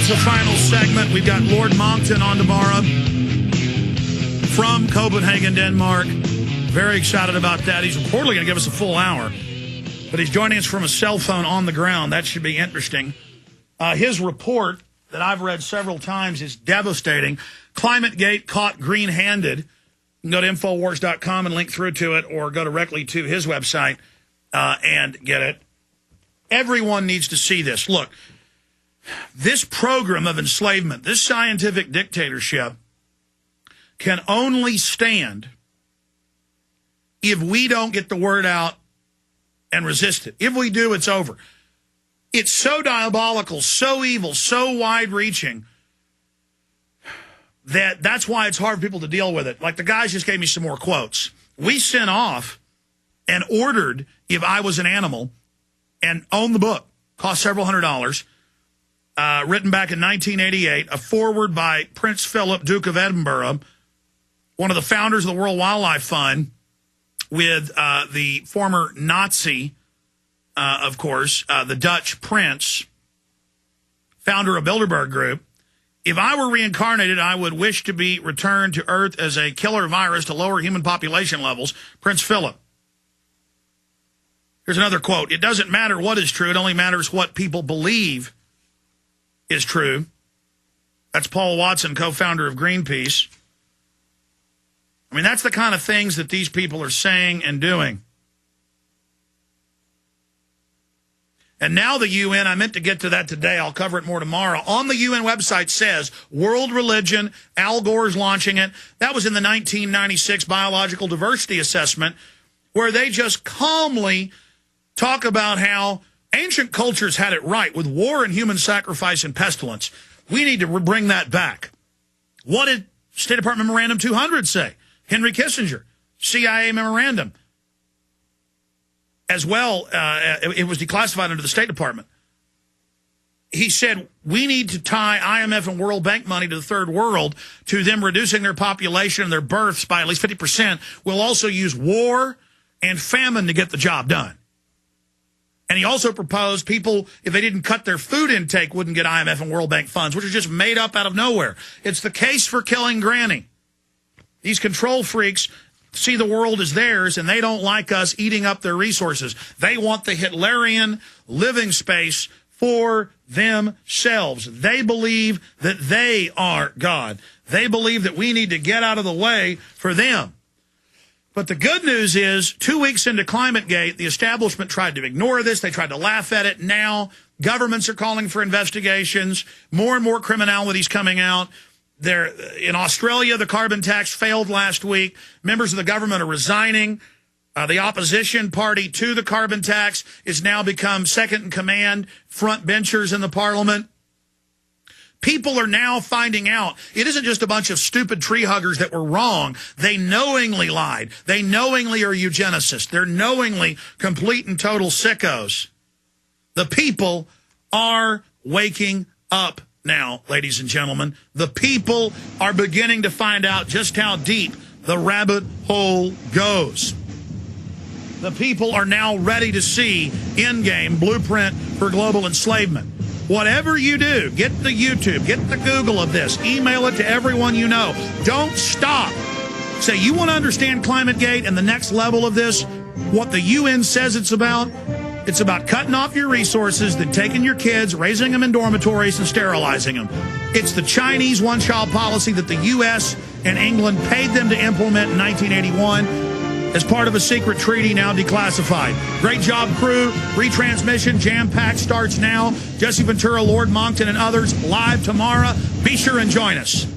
the final segment. We've got Lord Monckton on tomorrow from Copenhagen, Denmark. Very excited about that. He's reportedly going to give us a full hour, but he's joining us from a cell phone on the ground. That should be interesting. His report that I've read several times is devastating. ClimateGate caught green-handed. You can go to Infowars.com and link through to it, or go directly to his website and get it. Everyone needs to see this. Look, this program of enslavement, this scientific dictatorship, can only stand if we don't get the word out and resist it. If we do, it's over. It's so diabolical, so evil, so wide-reaching that's why it's hard for people to deal with it. Like the guys just gave me some more quotes. We sent off and ordered If I Was an Animal and owned the book. Cost several $100s. Written back in 1988. A foreword by Prince Philip, Duke of Edinburgh, one of the founders of the World Wildlife Fund, with the former Nazi, of course, the Dutch prince, founder of Bilderberg Group. If I were reincarnated, I would wish to be returned to Earth as a killer virus to lower human population levels. Prince Philip. Here's another quote. It doesn't matter what is true. It only matters what people believe is true. That's Paul Watson, co-founder of Greenpeace. I mean, that's the kind of things that these people are saying and doing. And now the UN, I meant to get to that today. I'll cover it more tomorrow. On the UN website says world religion, Al Gore's launching it. That was in the 1996 Biological Diversity Assessment, where they just calmly talk about how ancient cultures had it right with war and human sacrifice and pestilence. We need to bring that back. What did State Department Memorandum 200 say? Henry Kissinger, CIA memorandum. As well, it was declassified under the State Department. He said, we need to tie IMF and World Bank money to the third world, to them reducing their population and their births by at least 50%. We'll also use war and famine to get the job done. And he also proposed people, if they didn't cut their food intake, wouldn't get IMF and World Bank funds, which are just made up out of nowhere. It's the case for killing Granny. These control freaks see the world as theirs, and they don't like us eating up their resources. They want the Hitlerian living space for themselves. They believe that they are God. They believe that we need to get out of the way for them. But the good news is, 2 weeks into ClimateGate, the establishment tried to ignore this. They tried to laugh at it. Now, governments are calling for investigations. More and more criminality is coming out. In Australia, the carbon tax failed last week. Members of the government are resigning. The opposition party to the carbon tax is now become second in command, front benchers in the parliament. People are now finding out it isn't just a bunch of stupid tree huggers that were wrong. They knowingly lied. They knowingly are eugenicists. They're knowingly complete and total sickos. The people are waking up now, ladies and gentlemen. The people are beginning to find out just how deep the rabbit hole goes. The people are now ready to see endgame blueprint for global enslavement. Whatever you do, get the YouTube, get the Google of this, email it to everyone you know. Don't stop. Say, you want to understand ClimateGate and the next level of this, what the UN says it's about? It's about cutting off your resources, then taking your kids, raising them in dormitories, and sterilizing them. It's the Chinese one-child policy that the U.S. and England paid them to implement in 1981 as part of a secret treaty now declassified. Great job, crew. Retransmission, jam-packed, starts now. Jesse Ventura, Lord Monckton, and others live tomorrow. Be sure and join us.